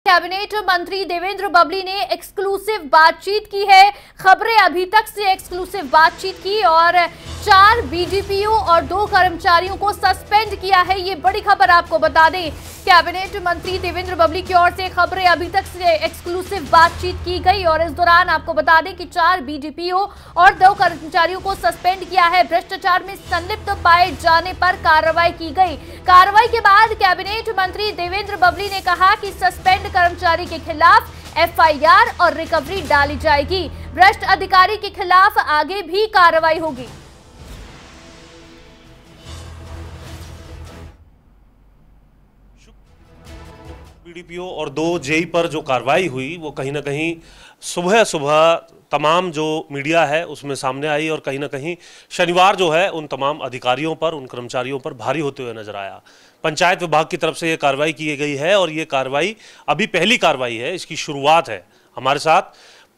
Cabinet मंत्री देवेंद्र बबली ने exclusive बातचीत की है। खबरें अभी तक से एक्सक्लूसिव बातचीत की और 4 बीडीपीओ और 2 कर्मचारियों को सस्पेंड किया है। ये बड़ी खबर आपको बता दें, कैबिनेट मंत्री देवेंद्र बबली की ओर से खबरें अभी तक से एक्सक्लूसिव बातचीत की गई और इस दौरान आपको बता दें कि 4 बीडीपीओ और 2 कर्मचारियों को सस्पेंड किया है। भ्रष्टाचार में संलिप्त पाए जाने पर कार्रवाई की गई। कार्रवाई के बाद कैबिनेट मंत्री देवेंद्र बबली ने कहा कि सस्पेंड कर्मचारी के खिलाफ एफआईआर और रिकवरी डाली जाएगी। भ्रष्ट अधिकारी के खिलाफ आगे भी कार्रवाई होगी। बीडीपीओ और 2 जेई पर जो कार्रवाई हुई वो कहीं ना कहीं सुबह सुबह तमाम जो मीडिया है उसमें सामने आई और कहीं ना कहीं शनिवार जो है उन तमाम अधिकारियों पर, उन कर्मचारियों पर भारी होते हुए नजर आया। पंचायत विभाग की तरफ से ये कार्रवाई की गई है और ये कार्रवाई अभी पहली कार्रवाई है, इसकी शुरुआत है। हमारे साथ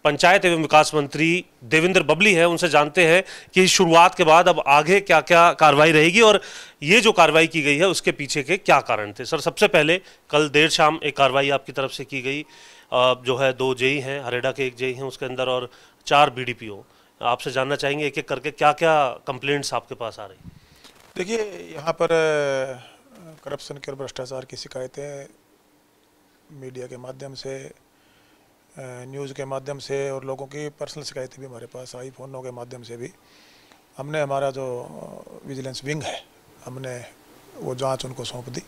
पंचायत एवं विकास मंत्री देवेंद्र बबली है, उनसे जानते हैं कि इस शुरुआत के बाद अब आगे क्या क्या कार्रवाई रहेगी और ये जो कार्रवाई की गई है उसके पीछे के क्या कारण थे। सर, सबसे पहले कल देर शाम एक कार्रवाई आपकी तरफ से की गई, जो है 2 जेई हैं, हरेड़ा के 1 जेई हैं उसके अंदर और 4 बीडीपीओ। आपसे जानना चाहेंगे एक एक करके क्या क्या कंप्लेंट्स आपके पास आ रही। देखिए, यहाँ पर करप्शन के और भ्रष्टाचार की शिकायतें मीडिया के माध्यम से, न्यूज़ के माध्यम से और लोगों की पर्सनल शिकायतें भी हमारे पास आई, फ़ोनों के माध्यम से भी। हमने हमारा जो विजिलेंस विंग है, हमने वो जांच उनको सौंप दी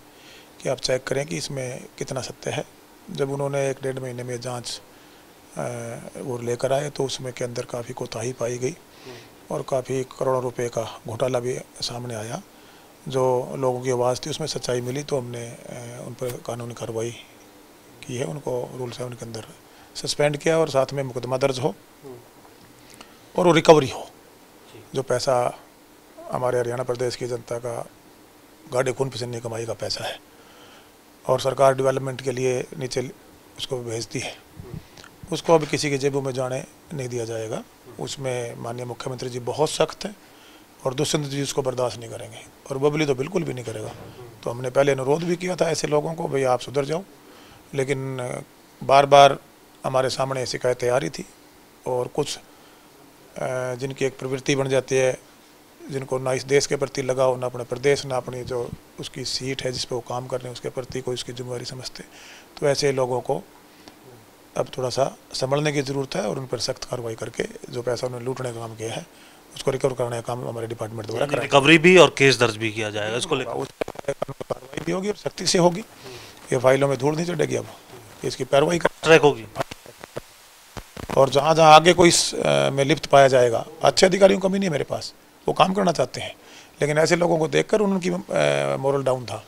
कि आप चेक करें कि इसमें कितना सत्य है। जब उन्होंने 1-1.5 महीने में जांच वो लेकर आए तो उसमें के अंदर काफ़ी कोताही पाई गई और काफ़ी करोड़ों रुपए का घोटाला भी सामने आया। जो लोगों की आवाज़ थी उसमें सच्चाई मिली तो हमने उन पर कानूनी कार्रवाई की है, उनको रूल 7 के अंदर सस्पेंड किया और साथ में मुकदमा दर्ज हो और वो रिकवरी हो। जो पैसा हमारे हरियाणा प्रदेश की जनता का गाढ़े खून पसीने कमाई का पैसा है और सरकार डेवलपमेंट के लिए नीचे उसको भेजती है, उसको अब किसी के जेबों में जाने नहीं दिया जाएगा। उसमें माननीय मुख्यमंत्री जी बहुत सख्त हैं और दुष्यंत जी उसको बर्दाश्त नहीं करेंगे और बबली तो बिल्कुल भी नहीं करेगा। तो हमने पहले अनुरोध भी किया था ऐसे लोगों को, भाई आप सुधर जाओ, लेकिन बार बार हमारे सामने शिकायतें आ रही थी और कुछ जिनकी एक प्रवृत्ति बन जाती है, जिनको ना इस देश के प्रति लगाओ, ना अपने प्रदेश, ना अपनी जो उसकी सीट है जिस पे वो काम कर रहे हैं उसके प्रति कोई उसकी जिम्मेदारी समझते, तो ऐसे लोगों को अब थोड़ा सा संभलने की ज़रूरत है और उन पर सख्त कार्रवाई करके जो पैसा उन्होंने लूटने का काम किया है उसको रिकवर करने का काम हमारे डिपार्टमेंट द्वारा कराएंगे। रिकवरी भी और केस दर्ज भी किया जाएगा, इसको लेकर कार्रवाई भी होगी और सख्ती से होगी। ये फाइलों में धूल नहीं चढ़ेगी, अब इसकी पैरवाई ट्रैक होगी और जहाँ जहाँ आगे कोई में लिप्त पाया जाएगा, अच्छे अधिकारियों की कमी नहीं मेरे पास, वो काम करना चाहते हैं, लेकिन ऐसे लोगों को देखकर उनकी मोरल डाउन था।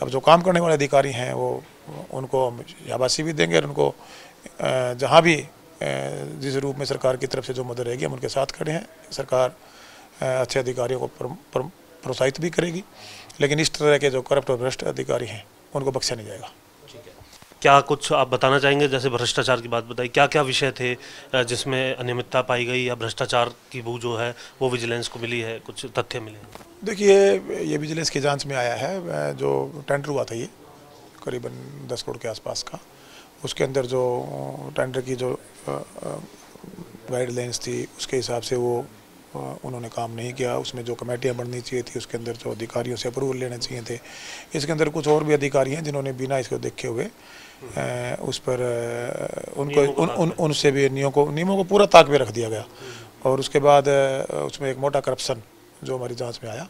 अब जो काम करने वाले अधिकारी हैं वो उनको शाबाशी भी देंगे और उनको जहाँ भी जिस रूप में सरकार की तरफ से जो मदद रहेगी हम उनके साथ खड़े हैं। सरकार अच्छे अधिकारियों को प्रोत्साहित भी करेगी, लेकिन इस तरह के जो करप्ट और भ्रष्ट अधिकारी हैं उनको बख्शा नहीं जाएगा। क्या कुछ आप बताना चाहेंगे? जैसे भ्रष्टाचार की बात बताई, क्या क्या विषय थे जिसमें अनियमितता पाई गई या भ्रष्टाचार की बू जो है वो विजिलेंस को मिली है, कुछ तथ्य मिले? देखिए, ये विजिलेंस की जांच में आया है, जो टेंडर हुआ था ये करीबन 10 करोड़ के आसपास का, उसके अंदर जो टेंडर की जो गाइडलाइंस थी उसके हिसाब से वो उन्होंने काम नहीं किया। उसमें जो कमेटियां बननी चाहिए थी उसके अंदर जो अधिकारियों से अप्रूवल लेने चाहिए थे, इसके अंदर कुछ और भी अधिकारी हैं जिन्होंने बिना इसको देखे हुए उस पर उनको उनसे भी नियमों को पूरा ताक पे रख दिया गया और उसके बाद उसमें एक मोटा करप्शन जो हमारी जांच में आया,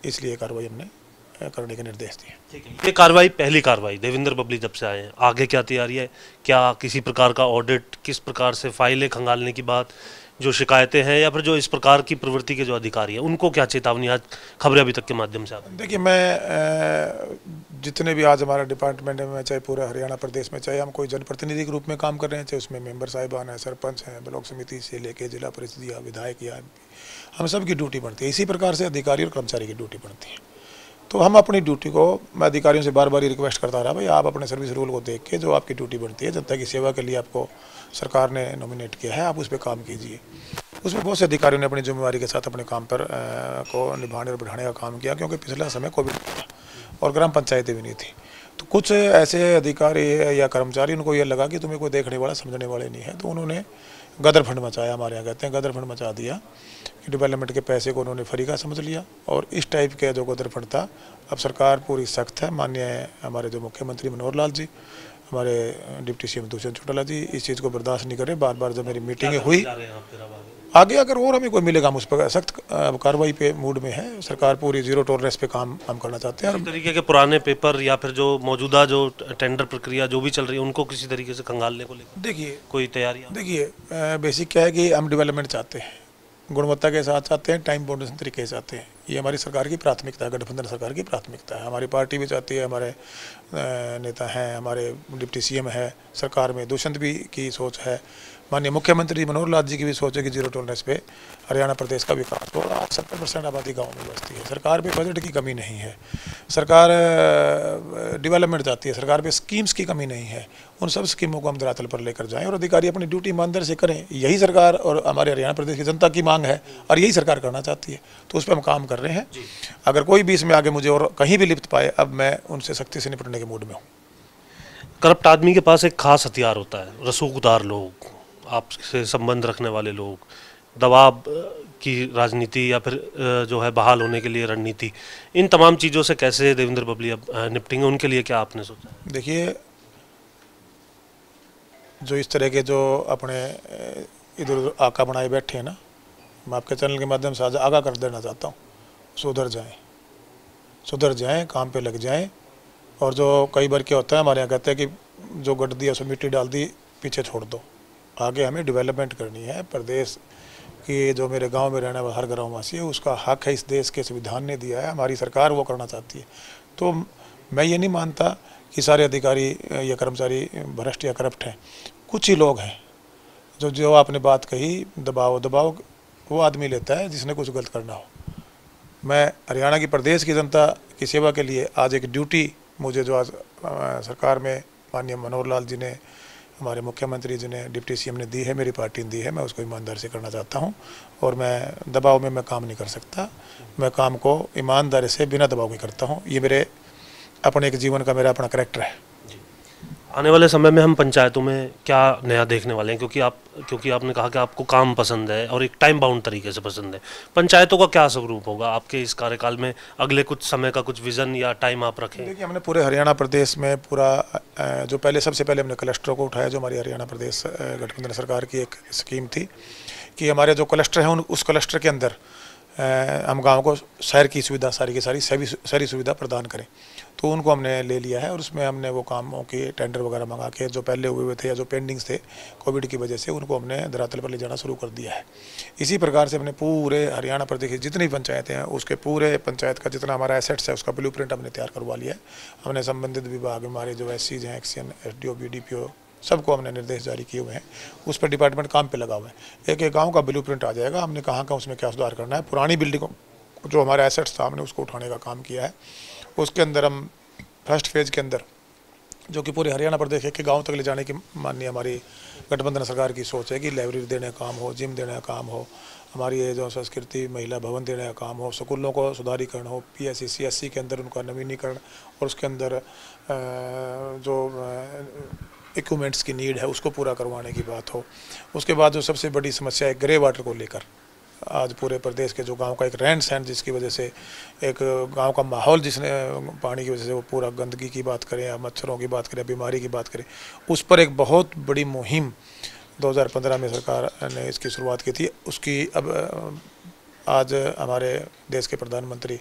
इसलिए कार्रवाई हमने करने के निर्देश दिए। ये कार्रवाई पहली कार्रवाई देवेंद्र बबली जब से आए हैं, आगे क्या तैयारी है? क्या किसी प्रकार का ऑडिट, किस प्रकार से फाइलें खंगालने की बात, जो शिकायतें हैं या फिर जो इस प्रकार की प्रवृत्ति के जो अधिकारी हैं उनको क्या चेतावनी आज खबरें अभी तक के माध्यम से आती? देखिए, मैं जितने भी आज हमारा डिपार्टमेंट में, चाहे पूरे हरियाणा प्रदेश में, चाहे हम कोई जनप्रतिनिधि के रूप में काम कर रहे हैं, चाहे उसमें मेंबर साहिबान हैं, सरपंच हैं, ब्लॉक समिति से लेके जिला परिषद या विधायक या हम सब की ड्यूटी बनती है। इसी प्रकार से अधिकारी और कर्मचारी की ड्यूटी बनती है। तो हम अपनी ड्यूटी को, मैं अधिकारियों से बार बार ये रिक्वेस्ट करता रहा, भाई आप अपने सर्विस रूल को देख के जो आपकी ड्यूटी बनती है, जनता की सेवा के लिए आपको सरकार ने नॉमिनेट किया है, आप उस पर काम कीजिए। उसमें बहुत से अधिकारियों ने अपनी जिम्मेवारी के साथ अपने काम पर को निभाने और बढ़ाने का काम किया, क्योंकि पिछला समय कोविड था और ग्राम पंचायतें भी नहीं थी। तो कुछ ऐसे अधिकारी या कर्मचारी, उनको ये लगा कि तुम्हें कोई देखने वाला समझने वाले नहीं है, तो उन्होंने गदर फंड मचाया, हमारे यहाँ कहते हैं गदर फंड मचा दिया कि डेवलपमेंट के पैसे को उन्होंने फ्री का समझ लिया। और इस टाइप के जो गदर फंड था, अब सरकार पूरी सख्त है। माननीय हमारे जो मुख्यमंत्री मनोहर लाल जी, हमारे डिप्टी सीएम दुष्यंत चौटाला जी इस चीज़ को बर्दाश्त नहीं करे। बार बार जब मेरी मीटिंगें हुई, आगे अगर और हमें कोई मिलेगा, हम उस पर सख्त कार्रवाई पे मूड में है। सरकार पूरी जीरो टॉलरेंस पे काम करना चाहते हैं। इस तरीके के पुराने पेपर या फिर जो मौजूदा जो टेंडर प्रक्रिया जो भी चल रही है उनको किसी तरीके से खंगालने को लेकर देखिए कोई तैयारियां? देखिए बेसिक क्या है कि हम डेवलपमेंट चाहते हैं, गुणवत्ता के साथ चाहते हैं, टाइम बाउंडेशन तरीके से चाहते हैं। ये हमारी सरकार की प्राथमिकता है, गठबंधन सरकार की प्राथमिकता है। हमारी पार्टी भी चाहती है, हमारे नेता हैं, हमारे डिप्टी सीएम है, सरकार में दुष्यंत भी की सोच है, माननीय मुख्यमंत्री मनोहर लाल जी की भी सोच है कि जीरो टॉलरेंस पे हरियाणा प्रदेश का विकास हो। 70% आबादी गाँव में बसती है। सरकार पे बजट की कमी नहीं है, सरकार डेवलपमेंट चाहती है, सरकार पे स्कीम्स की कमी नहीं है। उन सब स्कीमों को हम धरातल पर लेकर जाएं और अधिकारी अपनी ड्यूटी ईमानदारी से करें। यही सरकार और हमारे हरियाणा प्रदेश की जनता की मांग है और यही सरकार करना चाहती है, तो उस पर हम काम कर रहे हैं। अगर कोई भी इसमें आगे मुझे और कहीं भी लिप्त पाए, अब मैं उनसे सख्ती से निपटने के मूड में हूँ। करप्ट आदमी के पास एक खास हथियार होता है, रसूखदार लोग, आपसे संबंध रखने वाले लोग, दबाव की राजनीति या फिर जो है बहाल होने के लिए रणनीति। इन तमाम चीज़ों से कैसे देवेंद्र बबली अब निपटेंगे, उनके लिए क्या आपने सोचा? देखिए, जो इस तरह के जो अपने इधर उधर आका बनाए बैठे हैं ना, मैं आपके चैनल के माध्यम से आज आगाह कर देना चाहता हूँ, सुधर जाएं, काम पे लग जाएं। और जो कई बार क्या होता है, हमारे यहाँ कहते हैं कि जो गड्ढ दिया उसमें मिट्टी डाल दी, पीछे छोड़ दो। आगे हमें डेवलपमेंट करनी है। प्रदेश की जो मेरे गांव में रहने वाला हर ग्रामवासी है, उसका हक है, इस देश के संविधान ने दिया है, हमारी सरकार वो करना चाहती है। तो मैं ये नहीं मानता कि सारे अधिकारी या कर्मचारी भ्रष्ट या करप्ट हैं। कुछ ही लोग हैं जो आपने बात कही, दबाव वो आदमी लेता है जिसने कुछ गलत करना हो। मैं हरियाणा की प्रदेश की जनता की सेवा के लिए आज एक ड्यूटी मुझे जो आज सरकार में माननीय मनोहर लाल जी ने, हमारे मुख्यमंत्री जी ने, डिप्टी सीएम ने दी है, मेरी पार्टी ने दी है, मैं उसको ईमानदारी से करना चाहता हूं। और मैं दबाव में मैं काम नहीं कर सकता। मैं काम को ईमानदारी से बिना दबाव के करता हूं। ये मेरे अपने एक जीवन का मेरा अपना कैरेक्टर है। आने वाले समय में हम पंचायतों में क्या नया देखने वाले हैं, क्योंकि आपने कहा कि आपको काम पसंद है और एक टाइम बाउंड तरीके से पसंद है। पंचायतों का क्या स्वरूप होगा आपके इस कार्यकाल में? अगले कुछ समय का कुछ विजन या टाइम आप रखें? देखिए, हमने पूरे हरियाणा प्रदेश में पूरा जो सबसे पहले हमने क्लस्टरों को उठाया। जो हमारी हरियाणा प्रदेश गठबंधन सरकार की एक स्कीम थी कि हमारे जो क्लस्टर हैं उस क्लस्टर के अंदर हम गाँव को शहर की सुविधा सारी की सारी सुविधा प्रदान करें। तो उनको हमने ले लिया है और उसमें हमने वो कामों के टेंडर वगैरह मंगा के जो पहले हुए थे या जो पेंडिंग्स थे कोविड की वजह से, उनको हमने धरातल पर ले जाना शुरू कर दिया है। इसी प्रकार से हमने पूरे हरियाणा प्रदेश की जितनी पंचायतें हैं उसके पूरे पंचायत का जितना हमारा एसेट्स है उसका ब्लूप्रिंट हमने तैयार करवा लिया है। हमने संबंधित विभाग, हमारे जो एससीज हैं, एक्सीएन, एसडीओ, बीडीपीओ, सबको हमने निर्देश जारी किए हुए हैं। उस पर डिपार्टमेंट काम पे लगा हुआ है। एक गाँव का ब्लूप्रिंट आ जाएगा, हमने कहाँ उसमें क्या सुधार करना है। पुरानी बिल्डिंगों जो हमारा एसेट्स था हमने उसको उठाने का काम किया है। उसके अंदर हम फर्स्ट फेज के अंदर, जो कि पूरे हरियाणा प्रदेश के गांव तक ले जाने की माननीय हमारी गठबंधन सरकार की सोच है कि लाइब्रेरी देने का काम हो, जिम देने का काम हो, हमारी ये जो संस्कृति महिला भवन देने का काम हो, स्कूलों को सुधारीकरण हो, पीएससी सीएससी के अंदर उनका नवीनीकरण और उसके अंदर जो इक्विपमेंट्स की नीड है उसको पूरा करवाने की बात हो। उसके बाद जो सबसे बड़ी समस्या है ग्रे वाटर को लेकर, आज पूरे प्रदेश के जो गांव का एक रहन सहन जिसकी वजह से एक गांव का माहौल जिसने पानी की वजह से वो पूरा गंदगी की बात करें या मच्छरों की बात करें, बीमारी की बात करें, उस पर एक बहुत बड़ी मुहिम 2015 में सरकार ने इसकी शुरुआत की थी। उसकी अब आज हमारे देश के प्रधानमंत्री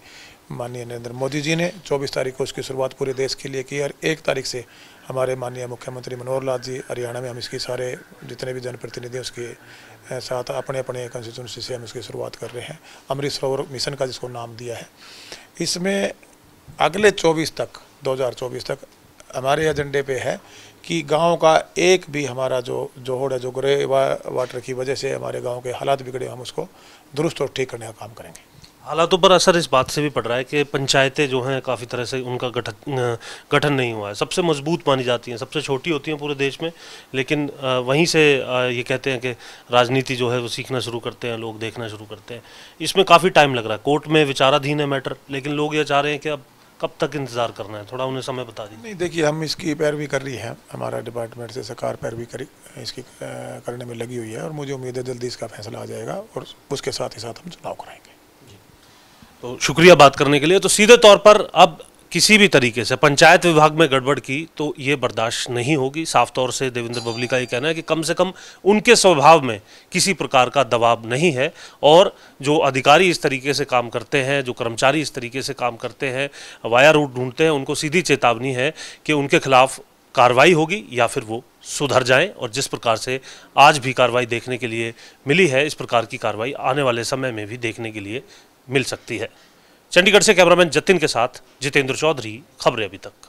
माननीय नरेंद्र मोदी जी ने 24 तारीख को उसकी शुरुआत पूरे देश के लिए की और 1 तारीख से हमारे माननीय मुख्यमंत्री मनोहर लाल जी हरियाणा में हम इसकी सारे जितने भी जनप्रतिनिधि उसके साथ अपने अपने कंस्टिट्यूंसी से हम इसकी शुरुआत कर रहे हैं। अमृत सरोवर मिशन का जिसको नाम दिया है। इसमें अगले 2024 तक हमारे एजेंडे पे है कि गांव का एक भी हमारा जो जोहड़ है, जो ग्रे वाटर की वजह से हमारे गांव के हालात बिगड़े, हम उसको दुरुस्त और ठीक करने का काम करेंगे। हालातों पर असर इस बात से भी पड़ रहा है कि पंचायतें जो हैं काफ़ी तरह से उनका गठन नहीं हुआ है। सबसे मजबूत मानी जाती हैं, सबसे छोटी होती हैं पूरे देश में, लेकिन वहीं से ये कहते हैं कि राजनीति जो है वो सीखना शुरू करते हैं, लोग देखना शुरू करते हैं। इसमें काफ़ी टाइम लग रहा है। कोर्ट में विचाराधीन है मैटर, लेकिन लोग ये चाह रहे हैं कि अब कब तक इंतजार करना है, थोड़ा उन्हें समय बता दीजिए। नहीं, देखिए, हम इसकी पैरवी कर रही है, हमारा डिपार्टमेंट से सरकार पैरवी इसकी करने में लगी हुई है, और मुझे उम्मीद है जल्दी इसका फैसला आ जाएगा और उसके साथ ही साथ हम चुनाव कराएंगे। तो शुक्रिया बात करने के लिए। तो सीधे तौर पर अब किसी भी तरीके से पंचायत विभाग में गड़बड़ की तो ये बर्दाश्त नहीं होगी। साफ तौर से देवेंद्र बबली का ये कहना है कि कम से कम उनके स्वभाव में किसी प्रकार का दबाव नहीं है, और जो अधिकारी इस तरीके से काम करते हैं, जो कर्मचारी इस तरीके से काम करते हैं, वाया रूट ढूंढते हैं, उनको सीधी चेतावनी है कि उनके खिलाफ कार्रवाई होगी या फिर वो सुधर जाएं। और जिस प्रकार से आज भी कार्रवाई देखने के लिए मिली है, इस प्रकार की कार्रवाई आने वाले समय में भी देखने के लिए मिल सकती है। चंडीगढ़ से कैमरामैन जतिन के साथ जितेंद्र चौधरी, खबरें अभी तक।